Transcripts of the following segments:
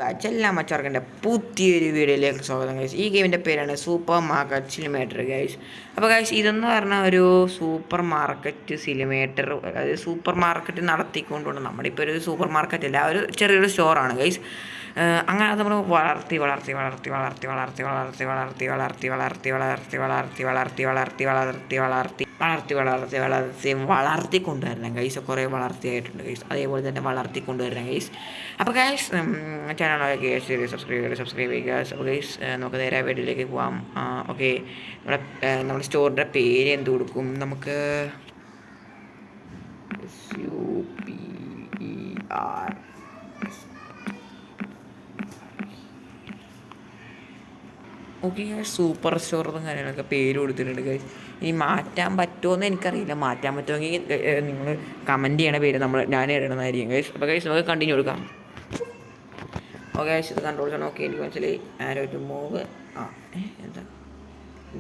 എല്ലാം മച്ചവർക്കിൻ്റെ പുതിയൊരു വീഡിയോയിലേക്ക് സ്വാഗതം ഗൈസ്. ഈ ഗെയിമിൻ്റെ പേരാണ് സൂപ്പർ മാർക്കറ്റ് സിലിമേറ്റർ ഗൈസ്. അപ്പോൾ ഗൈസ് ഇതെന്ന് പറഞ്ഞാൽ ഒരു സൂപ്പർ മാർക്കറ്റ് സിലിമേറ്റർ, അതായത് സൂപ്പർ മാർക്കറ്റ് നടത്തിക്കൊണ്ടുണ്ട്. നമ്മുടെ ഇപ്പോൾ ഒരു സൂപ്പർ മാർക്കറ്റ് അല്ല, ഒരു ചെറിയൊരു സ്റ്റോറാണ് ഗൈസ്. അങ്ങനെ അത് നമ്മൾ വളർത്തി വളർത്തി വളർത്തി വളർത്തി വളർത്തി വളർത്തി വളർത്തി വളർത്തി വളർത്തി വളർത്തി വളർത്തി വളർത്തി വളർത്തി വളർത്തി വളർത്തി വളർത്തി വളർത്തി വളർത്തി വളർത്തിക്കൊണ്ടുവരണം ഗൈസ്. കുറേ വളർത്തിയായിട്ടുണ്ട് ഗൈസ്, അതേപോലെ തന്നെ വളർത്തിക്കൊണ്ടുവരണം ഗൈസ്. അപ്പോൾ ഗൈസ് ചാനലൊക്കെ സബ്സ്ക്രൈബ് ചെയ്യുക. അപ്പോൾ ഗൈസ് നമുക്ക് നേരെ വീഡിയോയിലേക്ക് പോവാം. ഓക്കെ, നമ്മുടെ സ്റ്റോറിൻ്റെ പേര് എന്ത് കൊടുക്കും നമുക്ക്? SUPER. ഓക്കെ, സൂപ്പർ സ്റ്റോറും കാര്യങ്ങളൊക്കെ പേര് കൊടുത്തിട്ടുണ്ട് ഗൈസ്. ഇനി മാറ്റാൻ പറ്റുമോയെന്ന് എനിക്കറിയില്ല. മാറ്റാൻ പറ്റുമെങ്കിൽ നിങ്ങൾ കമൻറ്റ് ചെയ്യണ പേര് ഞാൻ ഇടുന്നതായിരിക്കും ഗൈസ്. അപ്പോൾ ഗൈസ് നമുക്ക് കണ്ടിന്യൂ കൊടുക്കാം. ഓക്കെ ഗൈസ്, ഇത് കൺട്രോൾസ് ആണ്. ഓക്കെ, എനിക്ക് മനസ്സിലായി. Arrow to move. എന്താ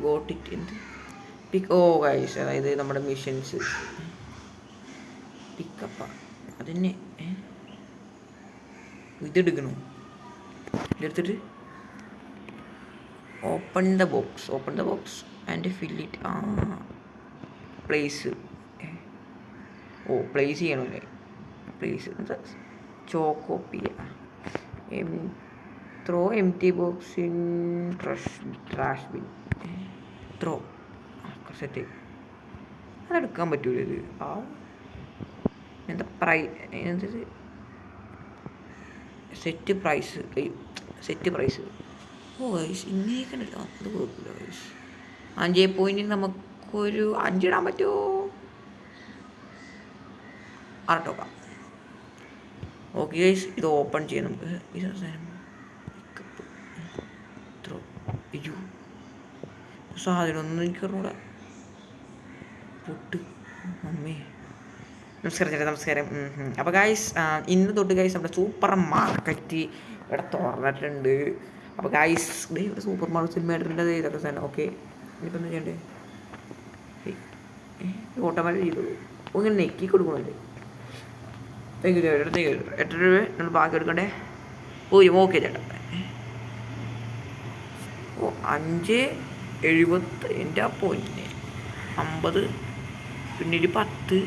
ഗോട്ടിറ്റ് എന്ത് ഓ ഗൈസ്, അതായത് നമ്മുടെ മിഷൻസ് പിക്കപ്പാ അതന്നെ. ഇതെടുക്കണോ? ഇതെടുത്തിട്ട് open the box and fill it. Place. Place ചെയ്യണമല്ലേ? പ്ലേസ് എന്താ? ചോക്കോപ്പിയ. Throw empty box in trash bin. Throw set. അതെടുക്കാൻ പറ്റൂല. ഇത് എന്താ എന്തത്? Set price. ഓ ഗൈസ്, ഇങ്ങനെയൊക്കെ ഉണ്ടല്ലോ. അത് കുഴപ്പമില്ല ഗൈസ്. 5 പോയിൻറ്റിന് നമുക്കൊരു 5 ഇടാൻ പറ്റുമോ? ആർട്ടോക്കാം. ഓക്കെ ഗൈസ്, ഇത് ഓപ്പൺ ചെയ്യാം നമുക്ക്. ഇത് സാധനം ഒന്നും എനിക്കറിഞ്ഞൂടാ. പൊട്ട് അമ്മേ. നമസ്കാരം. അപ്പോൾ ഗൈസ് ഇന്ന് തൊട്ട് ഗൈസ് നമ്മുടെ സൂപ്പർ മാർക്കറ്റ് ഇവിടെ തുറന്നിട്ടുണ്ട്. അപ്പോൾ ഗൈസ് ഇവിടെ സൂപ്പർ മാർക്കറ്റ് സിലിമേറ്ററിൻ്റെ ഇതൊക്കെ തന്നെ. ഓക്കെ, ഇനിയിപ്പോൾ എന്താ ചെയ്യണ്ടേ? ഓട്ടോമാറ്റിക് ചെയ്തോളൂ. ഇങ്ങനെ നെക്കി കൊടുക്കണല്ലേ? എത്ര രൂപ നമ്മൾ ബാക്കി എടുക്കണ്ടേ? ഓക്കെ ചേട്ടാ. 5.70. എൻ്റെ ആ പോയിന്റ് 50, പിന്നെ ഒരു 10.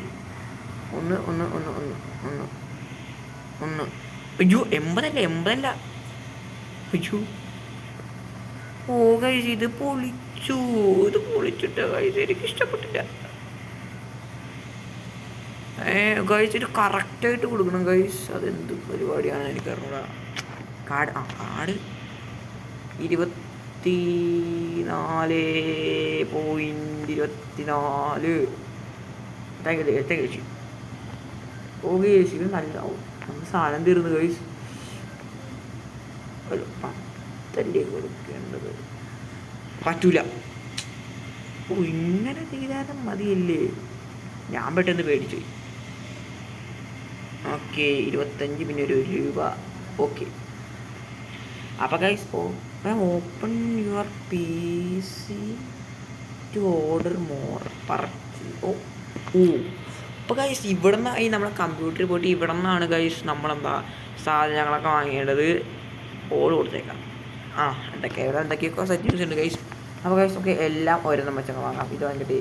ഒന്ന്. അയ്യോ, 80 അയ്യോ. ഓ ഗൈസ്, ഇത് പൊളിച്ചിട്ട് ഗൈസ് എനിക്ക് ഇഷ്ടപ്പെട്ടില്ല. ഗൈസ് ഇത് കറക്റ്റായിട്ട് കൊടുക്കണം ഗൈസ്. അതെന്ത് പരിപാടിയാണ് എനിക്കറിഞ്ഞൂടാ. കാർഡ് 24.24. കഴിച്ചു. ഓ ഗൈസ്, ഇത് നല്ലതാവും. നമുക്ക് സാധനം തീർന്നു ഗൈസ്. 10 കൊടുക്കേണ്ടത് പറ്റൂല. ഇങ്ങനെ ചെയ്താലും മതിയല്ലേ? ഞാൻ പെട്ടെന്ന് പേടിച്ചു. ഓക്കെ, 25, പിന്നെ ഒരു രൂപ. ഓക്കെ, അപ്പോൾ guys open your PC to order more purchase. അപ്പോൾ ഗൈസ് ഇവിടെ നിന്ന് നമ്മളെ കമ്പ്യൂട്ടറിൽ പോയിട്ട് ഇവിടെ നിന്നാണ് ഗൈസ് നമ്മളെന്താ സാധനങ്ങളൊക്കെ വാങ്ങേണ്ടത്. ഓർഡർ കൊടുത്തേക്കാം. എന്തൊക്കെയൊക്കെ സെറ്റിങ്സ് ഉണ്ട് ഗൈസ്. അപ്പോൾ ഗൈസ് ഓക്കെ, എല്ലാം ഓരോന്നും വെച്ചൊക്കെ വാങ്ങാം. ഇത് വാങ്ങിയിട്ട്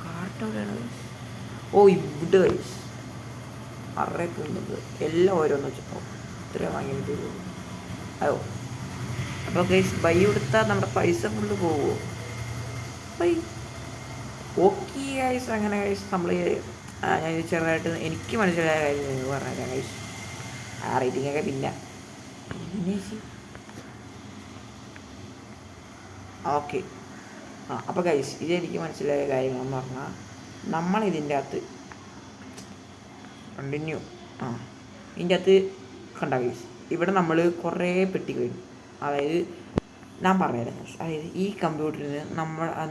കാർട്ട് എവിടെയാണ്? ഇവിടെ ഗൈസ് പോകുന്നത് എല്ലാം ഓരോന്ന് വെച്ചപ്പോൾ ഇത്ര വാങ്ങിയിട്ട്. അപ്പോൾ ഗൈസ് ബൈ കൊടുത്താൽ നമ്മുടെ പൈസ ഫുള്ള് പോവുമോ? ഓക്കെ ഗൈസ്, അങ്ങനെ ഗൈസ് നമ്മൾ ഞാൻ ചെറുതായിട്ട് എനിക്ക് മനസ്സിലായ കാര്യം നിങ്ങൾ പറഞ്ഞേക്കാം ഗൈസ്. റേറ്റിംഗൊക്കെ പിന്നെ ഓക്കെ. അപ്പോൾ ഗൈസ് ഇതെനിക്ക് മനസ്സിലായ കാര്യങ്ങളെന്ന് പറഞ്ഞാൽ നമ്മളിതിൻ്റെ അകത്ത് കണ്ടിന്യൂ. ഇതിൻ്റെ അകത്ത് കണ്ട ഗൈസ്, ഇവിടെ നമ്മൾ കുറേ പെട്ടി വരും. അതായത് ഞാൻ പറഞ്ഞുതരാം ഗൈസ്. അതായത് ഈ കമ്പ്യൂട്ടറിന്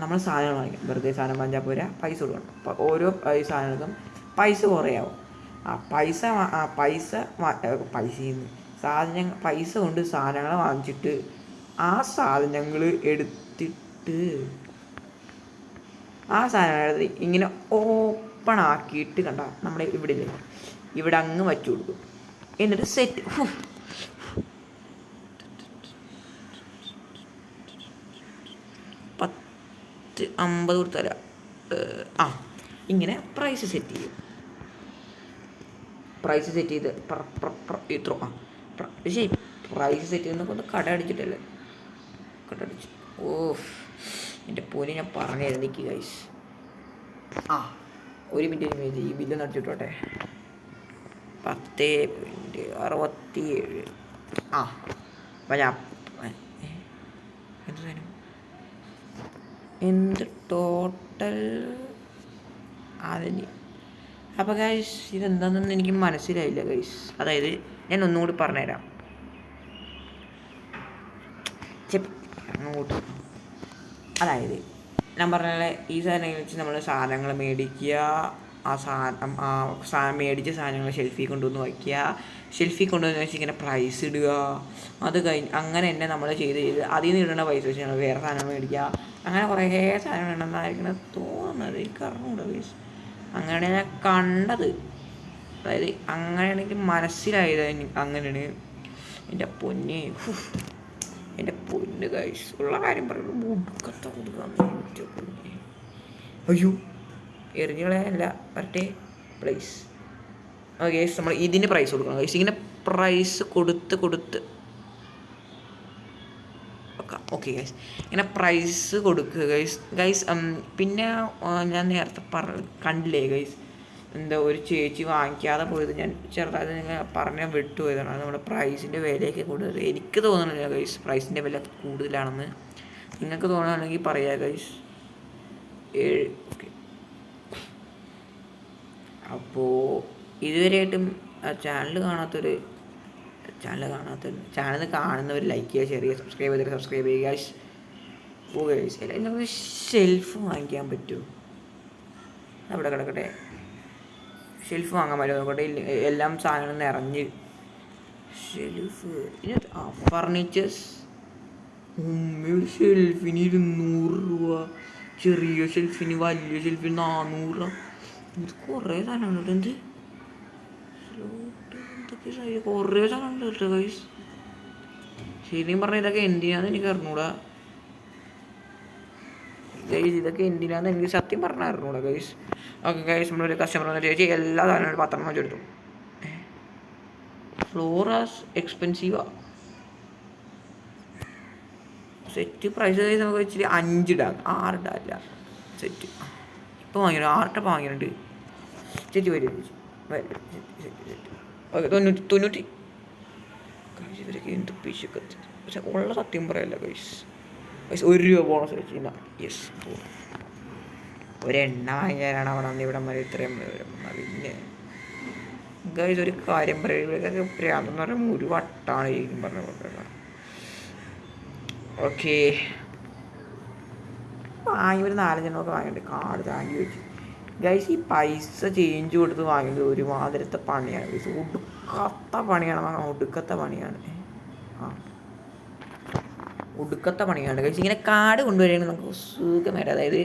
നമ്മൾ സാധനങ്ങൾ വാങ്ങിക്കും. വെറുതെ സാധനം വാങ്ങിച്ചാൽ പോരാ, പൈസ കൊടുക്കണം. അപ്പോൾ ഓരോ സാധനങ്ങൾക്കും പൈസ കുറയാവും. പൈസ കൊണ്ട് സാധനങ്ങൾ വാങ്ങിച്ചിട്ട് ആ സാധനങ്ങൾ എടുത്തിട്ട് ഇങ്ങനെ ഓപ്പൺ ആക്കിയിട്ട് കണ്ട നമ്മുടെ ഇവിടെ അങ്ങ് വച്ചു കൊടുക്കും. എന്നിട്ട് സെറ്റ് 50 കൊടുത്താല ഇങ്ങനെ പ്രൈസ് സെറ്റ് ചെയ്യും. പ്രൈസ് സെറ്റ് ചെയ്ത് ഇത്ര പക്ഷേ പ്രൈസ് സെറ്റ് ചെയ്യുന്നൊക്കെ ഒന്ന് കട അടിച്ചിട്ടല്ലേ കട അടിച്ച്. എൻ്റെ പോലെ ഞാൻ പറഞ്ഞായിരുന്നു എനിക്ക് ഗൈസ്. ഒരു മിനിറ്റ് ഈ ബില്ല് നടത്തിട്ടോട്ടെ. 10.67. അപ്പം ഞാൻ എന്ത് ടോട്ടൽ അതിന്. അപ്പോൾ ഗൈസ് ഇതെന്താണെന്ന് എനിക്ക് മനസ്സിലായില്ല ഗൈസ്. അതായത് ഞാൻ ഒന്നുകൂടി പറഞ്ഞുതരാം. അങ്ങോട്ട് അതായത് ഞാൻ പറഞ്ഞ ഈ സാധനങ്ങൾ വെച്ച് നമ്മൾ സാധനങ്ങൾ മേടിക്കുക. മേടിച്ച സാധനങ്ങൾ ഷെൽഫിൽ കൊണ്ടുവന്ന് വയ്ക്കുക. ഷെൽഫിൽ കൊണ്ടുവന്ന് വെച്ച് ഇങ്ങനെ പ്രൈസ് ഇടുക. അത് കഴിഞ്ഞ് അങ്ങനെ തന്നെ നമ്മൾ ചെയ്ത് അതിൽ നിന്ന് ഇടുന്ന പൈസ വെച്ച് നമ്മൾ വേറെ സാധനങ്ങൾ മേടിക്കുക. അങ്ങനെ കുറേ സാധനങ്ങൾ ഉണ്ടെന്നായിരിക്കണം തോന്നുന്നത്. എനിക്ക് അറിഞ്ഞൂടാ ഗൈസ്. അങ്ങനെയാണ് ഞാൻ കണ്ടത്. അതായത് അങ്ങനെയാണ് എനിക്ക് മനസ്സിലായത്. അങ്ങനെയാണ് എൻ്റെ പൊന്ന് ഗൈസ്. ഉള്ള കാര്യം പറയുന്നത് മുടുക്കത്ത കൊടുക്കാൻ. അയ്യോ എറിഞ്ഞുകളയല്ല വരട്ടെ പ്ലീസ്. ഗൈസ് നമ്മൾ ഇതിന് പ്രൈസ് കൊടുക്കണം ഗൈസ്. ഇങ്ങനെ പ്രൈസ് കൊടുത്ത് ഓക്കെ ഗൈസ് ഇങ്ങനെ പ്രൈസ് കൊടുക്കുക ഗൈസ്. പിന്നെ ഞാൻ നേരത്തെ കണ്ടില്ലേ ഗൈസ്, എന്താ ഒരു ചേച്ചി വാങ്ങിക്കാതെ പോയത്. ഞാൻ ചെറുതായിട്ട് നിങ്ങൾ പറഞ്ഞാൽ വിട്ടുപോയതാണ്. അത് നമ്മുടെ പ്രൈസിൻ്റെ വിലയൊക്കെ കൂടുതൽ. എനിക്ക് തോന്നുന്നില്ല ഗൈസ് പ്രൈസിൻ്റെ വില കൂടുതലാണെന്ന്. നിങ്ങൾക്ക് തോന്നുകയാണെങ്കിൽ പറയാം ഗൈസ്. 7. ഓക്കെ. അപ്പോൾ ഇതുവരെയായിട്ടും ചാനൽ കാണുന്നവർ ലൈക്ക് ചെയ്യുക, ഷെയർ ചെയ്യുക, സബ്സ്ക്രൈബ് ചെയ്യുക ഗൈസ്. ഗൈസ് എല്ലാം നമുക്ക് ഷെൽഫ് വാങ്ങിക്കാൻ പറ്റുമോ? അവിടെ കിടക്കട്ടെ. ഷെൽഫ് വാങ്ങാൻ പറ്റുമോ നോക്കട്ടെ. എല്ലാം സാധനങ്ങളും നിറഞ്ഞ് ഷെൽഫ്. ഫർണിച്ചേഴ്സ്. ഷെൽഫിന് 200 രൂപ, ചെറിയ ഷെൽഫിന്, വലിയ ഷെൽഫിന് 400 രൂപ. ഇത് കുറേ സാധനങ്ങളുണ്ട്. കുറേ സാധനമുണ്ട് കേട്ടോ ഗൈസ്. ശരിയും പറഞ്ഞാൽ ഇതൊക്കെ എന്തിനാന്ന് എനിക്ക് അറിഞ്ഞൂടാ ഗൈസ്. ഇതൊക്കെ എന്തിനാന്ന് എനിക്ക് സത്യം പറഞ്ഞാൽ അറിഞ്ഞൂടാ ഗൈസ്. ഓക്കെ ഗൈസ്, നമ്മളൊരു കസ്റ്റമർ വന്നിട്ട് ചേച്ചി എല്ലാ സാധനങ്ങളും 10 വെച്ചെടുത്തു. ഫ്ലോറാസ് എക്സ്പെൻസീവാ. സെറ്റ് പ്രൈസ് ഗൈസ് നമുക്ക് ഇച്ചിരി 5 ഇടാം, 6 ഇടാല്ല. സെറ്റ് ഇപ്പോൾ വാങ്ങിയോ? 6 വാങ്ങിയിട്ടുണ്ട്. ചേച്ചി വരും ചേച്ചി. ഓക്കെ 90. ഗൈസ് ഇവരൊക്കെ എന്ത് പിശുക്ക്. പക്ഷെ ഉള്ള സത്യം പറയല്ല ഗൈസ്. 1 രൂപ ബോണസ് വെച്ചില്ല. യെസ്, ഒരെണ്ണ വാങ്ങിയാലാണ് അവിടെ വന്ന് ഇവിടെ വരെ ഇത്രയും വരും. പിന്നെ ഗൈസ് ഒരു കാര്യം പറയുക, ഇവരൊക്കെ പ്രാന്തെന്ന് പറയുമ്പോൾ ഒരു വട്ടാണ് ശരിക്കും പറഞ്ഞ പോലെ. ഓക്കെ വാങ്ങി ഒരു 4 ജനമൊക്കെ വാങ്ങിയിട്ട് കാർഡ് താങ്കി വെച്ച് ഗൈസ്. ഈ പൈസ ചേഞ്ച് കൊടുത്ത് വാങ്ങിയത് ഒരുമാതിരത്തെ പണിയാണ് ഗൈസ്. ഒടുക്കത്തെ പണിയാണ് ഗൈസ്. ഇങ്ങനെ കാർഡ് കൊണ്ടുവരികയാണെങ്കിൽ നമുക്ക് സുഖമായിട്ട്, അതായത്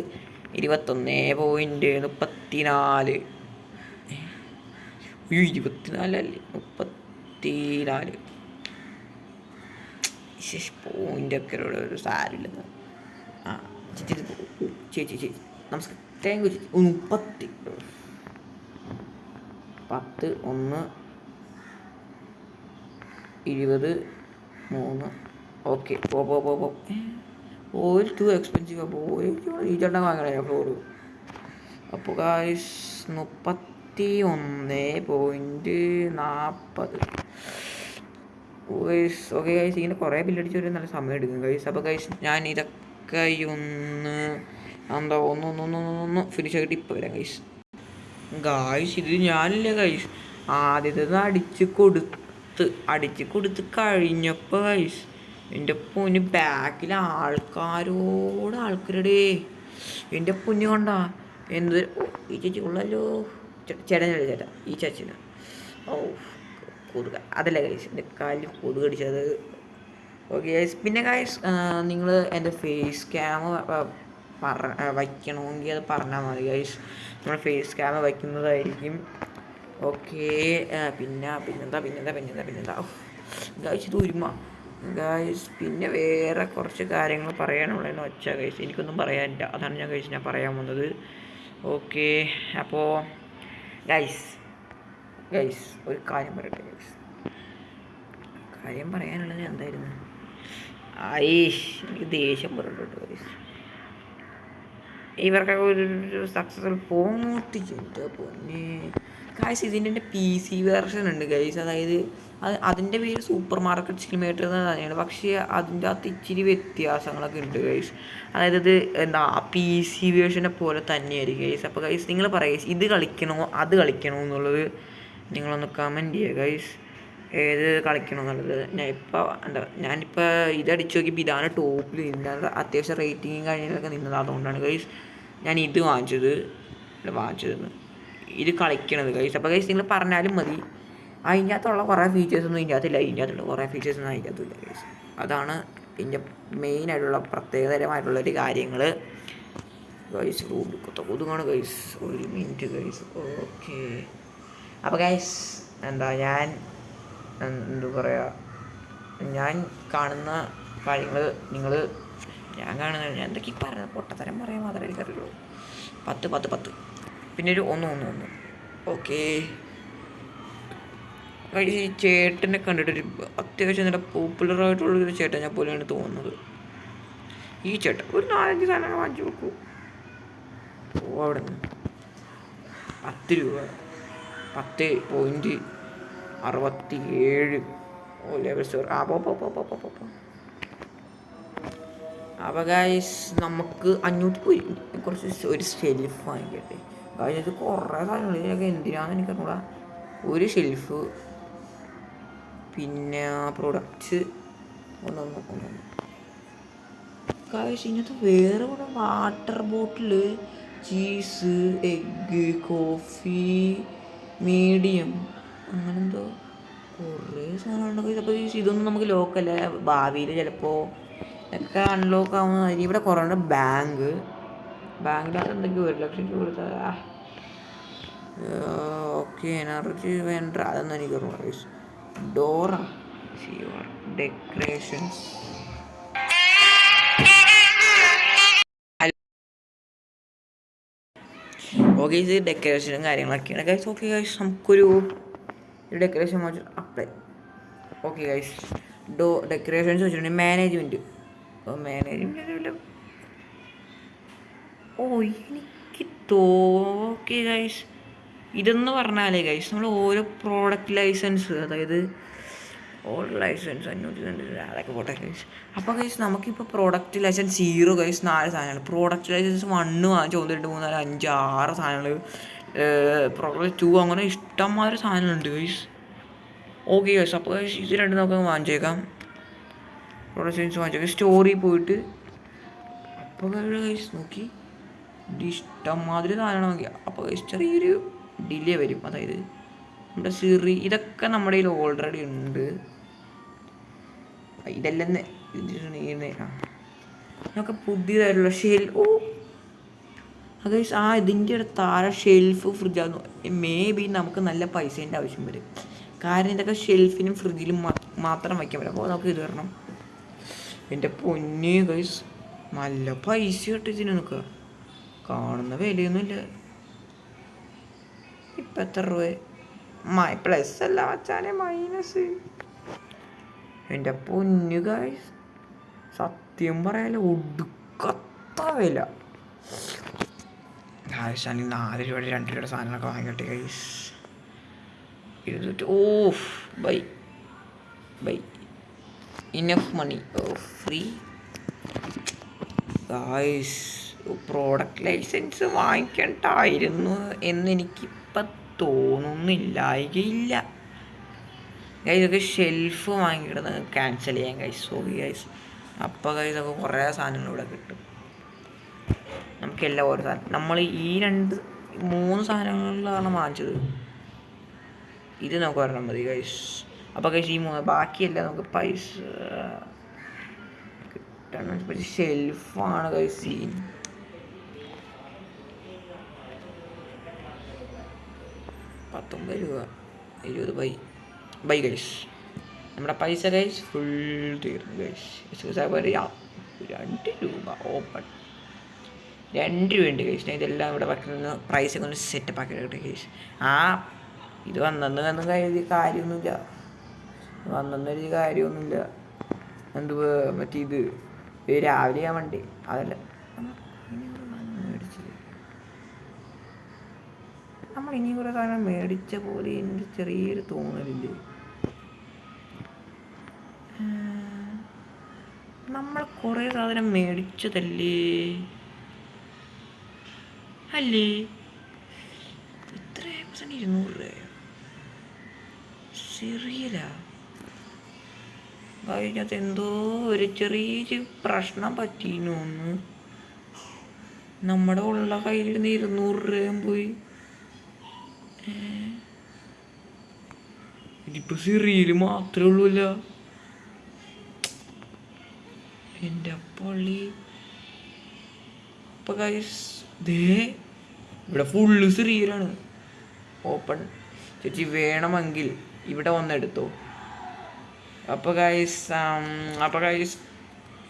21.34 24 അല്ലേ 34 പോയിൻ്റൊക്കെ ഒരു സാരില്ലെന്ന്. ചേച്ചി നമസ്കാരം. താങ്ക് യു ചേച്ചി. 30 10 1 20 3. ഓക്കെ പോ. Oil to expensive. അപ്പോൾ ഓയിൽ ഈ ചേട്ടൻ വാങ്ങണേ ഫ്ലോറ്. അപ്പോൾ ഗൈസ് 31.40 ഗൈസ്. ഓക്കെ ഗൈസ്, ഇങ്ങനെ കുറേ ബില്ലടിച്ച് വരെ നല്ല സമയം എടുക്കും ഗൈസ്. അപ്പോൾ ഗൈസ് ഞാൻ ഇതൊക്കെ ഒന്ന് ഫിനിഷ് ആക്കിയിട്ട് ഇപ്പോൾ വരാം ഗൈസ്. ഇത് ഞാനില്ല ഗൈസ്. ആദ്യത്തെ അടിച്ച് കൊടുത്ത് കഴിഞ്ഞപ്പോൾ ഗൈസ് എൻ്റെ പൊന്ന് ബാക്കിൽ ആൾക്കാരുടെ എൻ്റെ പൊന്ന് കൊണ്ടാ എന്ത്. ഈ ചേച്ചി ഉള്ളല്ലോ. ചേട്ടാ ഈ ചേച്ചിന് കൊതുക അതല്ല ഗൈസ്, എൻ്റെ കാലിൽ കൊതുക് കടിച്ചത്. ഓക്കെ ഗൈസ്, പിന്നെ ഗൈസ് നിങ്ങൾ എൻ്റെ ഫേസ് ക്യാം വയ്ക്കണമെങ്കിൽ അത് പറഞ്ഞാൽ മതി ഗൈസ്. നമ്മൾ ഫേസ് ക്യാം വയ്ക്കുന്നതായിരിക്കും. ഓക്കേ. പിന്നെന്താ ഗൈസ് ഇത് ഒരുമ ഗൈസ്. പിന്നെ വേറെ കുറച്ച് കാര്യങ്ങൾ പറയാനുള്ളതെന്ന് വെച്ചാൽ ഗൈസ് എനിക്കൊന്നും പറയാനില്ല. അതാണ് ഞാൻ പറയാൻ വന്നത്. ഓക്കെ, അപ്പോൾ ഗൈസ് ഒരു കാര്യം പറയട്ടെ ഗൈസ്. കാര്യം പറയാനുള്ളത് എന്തായിരുന്നു? എനിക്ക് ദേഷ്യം പറഞ്ഞിട്ടുണ്ട് ഗൈസ്. ഇവർക്കൊക്കെ ഒരു സക്സസ്ഫുൾ പോത്തിച്ചിട്ട് പൊന്നെ ഗൈസ്. ഇതിൻ്റെ PC വേർഷൻ ഉണ്ട് ഗൈസ്. അതായത് അതിൻ്റെ പേര് സൂപ്പർ മാർക്കറ്റ് സിലിമേറ്റർ എന്ന് തന്നെയാണ്. പക്ഷേ അതിൻ്റെ അകത്ത് ഇച്ചിരി വ്യത്യാസങ്ങളൊക്കെ ഉണ്ട് ഗൈസ്. അതായത് ഇത് എന്താ PC വേർഷനെ പോലെ തന്നെയായിരിക്കും ഗൈസ്. അപ്പോൾ ഗൈസ് നിങ്ങൾ പറയുക ഇത് കളിക്കണോ അത് കളിക്കണോ എന്നുള്ളത് നിങ്ങളൊന്ന് കമൻറ്റ് ചെയ്യുക ഗൈസ്. ഏത് കളിക്കണം എന്നുള്ളത്. ഞാനിപ്പോൾ ഇതടിച്ച് നോക്കിയപ്പോൾ ഇതാണ് ടോപ്പിൽ നിന്നത്. അത്യാവശ്യം റേറ്റിങ്ങും കാര്യങ്ങളൊക്കെ നിന്നത്. അതുകൊണ്ടാണ് ഗൈസ് ഞാൻ ഇത് വാങ്ങിച്ചതെന്ന് ഇത് കളിക്കണത് ഗൈസ്. അപ്പോൾ ഗൈസ് നിങ്ങൾ പറഞ്ഞാലും മതി. അതിൻ്റെ അകത്തുള്ള കുറേ ഫീച്ചേഴ്സൊന്നും ഇതിൻ്റെ അകത്തില്ല. ഇതിൻ്റെ അകത്തുള്ള കുറേ ഫീച്ചേഴ്സൊന്നും അതിൻ്റെ അകത്തില്ല ഗൈസ്. അതാണ് ഇതിൻ്റെ മെയിനായിട്ടുള്ള പ്രത്യേകതരമായിട്ടുള്ളൊരു കാര്യങ്ങൾ ഗൈസ്. കൊതുകാണ് ഗൈസ്. ഒരു മിനിറ്റ് ഗൈസ്. ഓക്കെ, അപ്പോൾ ഗൈസ് ഞാൻ ഞാൻ കാണുന്ന കാര്യങ്ങൾ ഞാൻ എന്തൊക്കെ പറയുന്നത് പൊട്ടത്തരം പറയാൻ മാത്രമേ എനിക്കറിയുള്ളൂ. 10 പിന്നെ ഒരു 1 ഓക്കെ. ഈ ചേട്ടനെ കണ്ടിട്ടൊരു അത്യാവശ്യം നല്ല പോപ്പുലറായിട്ടുള്ളൊരു ചേട്ടനെ പോലെയാണ് തോന്നുന്നത്. ഈ ചേട്ടൻ ഒരു 4-5 സാധനങ്ങൾ വാങ്ങിച്ചു കൊടുക്കൂ. അവിടെ നിന്ന് 10 രൂപ 10.67 ലെവൽ സ്റ്റോർ. അപ്പോൾ ഗൈസ് നമുക്ക് 500 കുറച്ച് ഒരു ഷെൽഫ് വാങ്ങിക്കട്ടെ ഗൈസ്. ഇത് കുറേ സാധനങ്ങൾ ഇതിനൊക്കെ എന്തിനാണെന്ന് എനിക്കറിഞ്ഞൂടാ. ഒരു ഷെൽഫ്, പിന്നെ പ്രൊഡക്റ്റ്സ് ഒന്ന് ഗൈസ്. ഇതിനകത്ത് വേറെ കൂടെ water bottle, cheese, egg, coffee, medium, അങ്ങനെന്തോ കുറേ സാധനമുണ്ട്. അപ്പോൾ ഇതൊന്നും നമുക്ക് ലോക്കല്ല. ഭാവിയിൽ ചിലപ്പോൾ ഇതൊക്കെ അൺലോക്ക് ആവുന്നതായിരിക്കും. ഇവിടെ കുറേ ഉണ്ട്. ബാങ്കിനകത്ത് എന്തൊക്കെയോ 1 ലക്ഷം രൂപ കൊടുത്താൽ ഓക്കെ. എനർജി വേണ്ട അതൊന്നും എനിക്ക് ഓർമ്മ. Dora decorations. ഓക്കെ, ഇത് ഡെക്കറേഷനും കാര്യങ്ങളൊക്കെയാണ് ഗൈസ്. ഓക്കെ ഗൈസ്, നമുക്കൊരു decoration apply. Okay guys, decorations വെച്ചിട്ടുണ്ടെങ്കിൽ മാനേജ്മെൻറ്റ്. എനിക്ക് ഓക്കെ ഗൈസ്. ഇതെന്ന് പറഞ്ഞാലേ ഗൈസ് നമ്മൾ ഓരോ പ്രോഡക്റ്റ് ലൈസൻസ്, അതായത് ഓൾ ലൈസൻസ് 500 അതൊക്കെ പോട്ടെ ഗൈസ്. അപ്പോൾ ഗൈസ് നമുക്കിപ്പോൾ പ്രോഡക്റ്റ് ലൈസൻസ് 0 ഗൈസ് 4 സാധനങ്ങൾ. പ്രോഡക്റ്റ് ലൈസൻസ് 1 വാങ്ങിച്ച് 1 2 3 4 5 6 സാധനങ്ങൾ. പ്രോഡക്റ്റ് 2 അങ്ങനെ ഇഷ്ടംമാതിരി സാധനങ്ങളുണ്ട് ഗൈസ്. ഓക്കെ ഗൈസ്, അപ്പോൾ ഗൈസ് ഇത് രണ്ടും നമുക്ക് വാങ്ങിച്ചേക്കാം. Product licence വാങ്ങിച്ചേക്കാം. സ്റ്റോറിൽ പോയിട്ട് അപ്പോൾ ഗൈസ് നോക്കി ഇത് ഇഷ്ടംമാതിരി സാധനമാണ് നോക്കിയാൽ. അപ്പോൾ ഗൈസ് ചെറിയൊരു ഡിലേ വരും. അതായത് നമ്മുടെ സിറി ഇതൊക്കെ നമ്മുടെ കയ്യിൽ ഓൾറെഡി ഉണ്ട്. ഇതെല്ലാം ഇതൊക്കെ പുതിയതായിട്ടുള്ള ഇതിൻ്റെ താഴെ ഷെൽഫ് ഫ്രിഡ്ജാന്ന്. മേ ബി നമുക്ക് നല്ല പൈസേൻ്റെ ആവശ്യം വരും. കാരണം ഇതൊക്കെ ഷെൽഫിനും ഫ്രിഡ്ജിലും മാത്രം വയ്ക്കാൻ പറ്റും. അപ്പോൾ നമുക്ക് ഇത് വരണം. എൻ്റെ പൊന്നെ ഗൈസ് നല്ല പൈസ കിട്ടിച്ചിന് നിൽക്കുക. കാണുന്ന വിലയൊന്നുമില്ല. ഇപ്പം എത്ര രൂപ? പ്ലസ് അല്ല വച്ചാലേ മൈനസ്. എൻ്റെ പൊന്നു ഗൈസ് സത്യം പറയാലോ ഒടുക്കത്ത വില. ആവശ്യമാണെങ്കിൽ 4 രൂപയുടെ 2 രൂപയുടെ സാധനങ്ങളൊക്കെ വാങ്ങിക്കട്ടെ guys. Buy enough money free guys. Product license വാങ്ങിക്കണ്ടായിരുന്നു എന്നെനിക്കിപ്പം തോന്നുന്നില്ലായികയില്ല ഗൈസ്. ഇതൊക്കെ ഷെൽഫ് വാങ്ങിക്കിടുന്നത് ക്യാൻസൽ ചെയ്യാൻ ഗൈസ്. Sorry guys. അപ്പോൾ ഗൈസ് ഒക്കെ കുറേ സാധനങ്ങൾ ഇവിടെ കിട്ടും. നമുക്കെല്ലാം ഓരോ സാധനം നമ്മൾ ഈ 3 സാധനങ്ങളിലാണ് വാങ്ങിച്ചത്. ഇത് നമുക്ക് പറഞ്ഞാൽ മതി ഗൈസ്. അപ്പോൾ ഗൈസ് ഈ 3 ബാക്കിയെല്ലാം നമുക്ക് പൈസ കിട്ടണം. ഷെൽഫാണ് ഗൈസ് സീൻ. 19 രൂപ 20 ബൈ ഗൈസ്. നമ്മുടെ പൈസ ഗൈസ് ഫുൾ തീർന്നു ഗൈസ്. 2 രൂപ ഓപ്പൺ 2 രൂപയുണ്ട് ഗൈസ്. ഞാൻ ഇതെല്ലാം ഇവിടെ വയ്ക്കുന്ന പ്രൈസൊക്കെ ഒന്ന് സെറ്റപ്പ് ആക്കി എടുക്കട്ടെ ഗൈസ്. ഇത് വന്നെന്ന് കരുതി കാര്യമൊന്നുമില്ല. വന്നെന്നൊരു കാര്യമൊന്നുമില്ല. എന്തുവാ മറ്റേ ഇത് രാവിലെ ഞാൻ വണ്ടി അതല്ല മേടിച്ചത്. നമ്മൾ ഇനിയും കുറേ സാധനം മേടിച്ച പോലെ എൻ്റെ ചെറിയൊരു തോന്നലില്ലേ. നമ്മൾ കുറേ സാധനം മേടിച്ചതല്ലേ അല്ലേ? എത്ര 200 രൂപയോ ചെറിയല്ല. അതിനകത്ത് എന്തോ ഒരു ചെറിയ പ്രശ്നം പറ്റിയെന്ന്. നമ്മുടെ ഉള്ള കയ്യിൽ നിന്ന് 200 രൂപയും പോയി. ഇതിപ്പോൾ സിറിയിൽ മാത്രമേ ഉള്ളൂല്ല. എൻ്റെ പള്ളി. അപ്പം ഗൈസ് ദേ ഇവിടെ ഫുള്ള് സിറിയലാണ്. ഓപ്പൺ ചേച്ചി വേണമെങ്കിൽ ഇവിടെ വന്നെടുത്തോ. അപ്പോൾ ഗൈസ്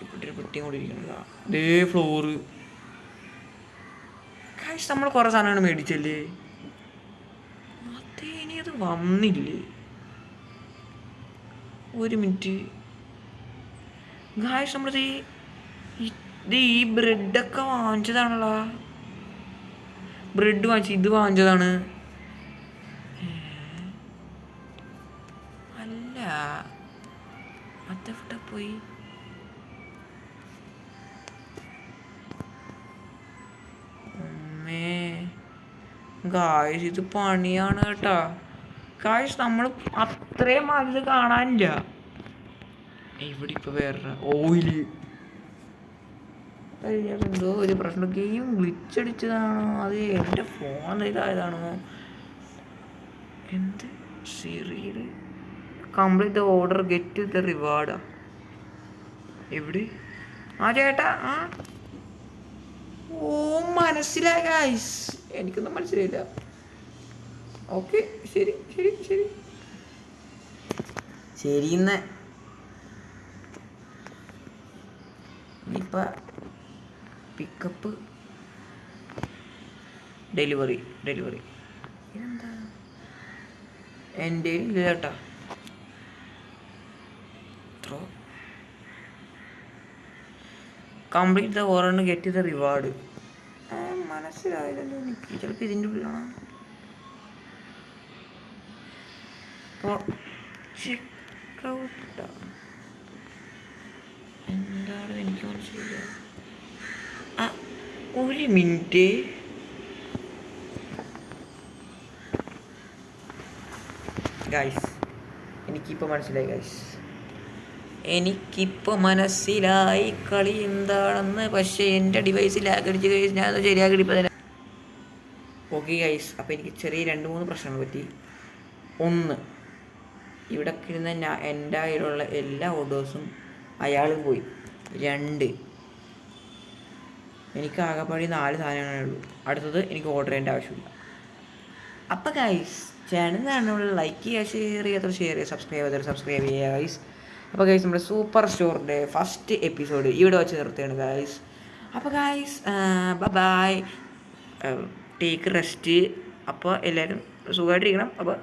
ഇവിടെ പെട്ടിയും കൂടി ഇരിക്കണല്ലോ. ദേ ഫ്ലോറ് ഗൈസ്. നമ്മൾ കുറേ സാധനമാണ് മേടിച്ചല്ലേ. അതേ ഇനി അത് വന്നില്ലേ. ഒരു മിനിറ്റ് ഗൈസ്. നമ്മളിത് ഈ ബ്രെഡൊക്കെ വാങ്ങിച്ചതാണല്ലോ. ബ്രെഡ് വാങ്ങിച്ചു ഇത് വാങ്ങിച്ചതാണ്. അല്ല അതെവിടെ പോയി? ഗായ്സ് ഇത് പണിയാണ് കേട്ടാ. ഗായ്സ് നമ്മൾ അത്രയും അത് കാണാനില്ല. ഇവിടെ ഇപ്പൊ വേറെ ഓയില് എന്തോ ഒരു പ്രശ്നം. ഗെയിം വിളിച്ചടിച്ചതാണോ അത് എൻ്റെ ഫോൺ ഇതായതാണോ എന്ത്? സിറിയിൽ complete the order get the റിവാർഡാ. എവിടെ ചേട്ടാ? ഓ മനസ്സിലായി ഗൈസ്. എനിക്കൊന്നും മനസ്സിലായില്ല. ഓക്കെ ശരി ശരി ശരി ശരി. ഇനിയിപ്പോൾ പിക്കപ്പ് ഡെലിവറി ഇതെന്താ എൻ്റെ ഇല്ല ചേട്ടാ. Complete the order get the reward. മനസ്സിലായില്ലല്ലോ എനിക്ക്. ചിലപ്പോൾ ഇതിൻ്റെ ഉള്ളിലാണ്. അപ്പോൾ ചെക്കൗട്ട് എന്താണ് എനിക്ക് മനസ്സിലായില്ല. ഒരു മിനിറ്റ്. ഗൈസ് എനിക്കിപ്പോൾ മനസ്സിലായി ഗൈസ്. എനിക്കിപ്പോൾ മനസ്സിലായി കളി എന്താണെന്ന്. പക്ഷേ എൻ്റെ ഡിവൈസ് ലാഗ് അടിച്ച് ഗൈസ്. ഞാനത് ശരിയാക്കി ഇപ്പോൾ തന്നെ. Okay guys. അപ്പോൾ എനിക്ക് ചെറിയ 2-3 പ്രശ്നങ്ങൾ പറ്റി. ഒന്ന്, ഇവിടെ ഇരുന്ന എൻ്റെ കയ്യിലുള്ള എല്ലാ ഓർഡേഴ്സും അയാൾ പോയി. 2, എനിക്ക് ആകെപ്പാടി 4 സാധനങ്ങളേ ഉള്ളൂ. അടുത്തത് എനിക്ക് ഓർഡർ ചെയ്യേണ്ട ആവശ്യമില്ല. അപ്പോൾ ഗൈസ് ചാനൽ കാണുമ്പോൾ ലൈക്ക് ചെയ്യുക, ഷെയർ ചെയ്യുക, സബ്സ്ക്രൈബ് ചെയ്യുക ഗൈസ്. അപ്പോൾ ഗൈസ് നമ്മുടെ സൂപ്പർ സ്റ്റോറിൻ്റെ ഫസ്റ്റ് എപ്പിസോഡ് ഇവിടെ വെച്ച് നിർത്തുകയാണ് ഗൈസ്. അപ്പോൾ ഗൈസ് ബൈ ടേക്ക് റെസ്റ്റ്. അപ്പോൾ എല്ലാവരും സുഖമായിട്ടിരിക്കണം. അപ്പോൾ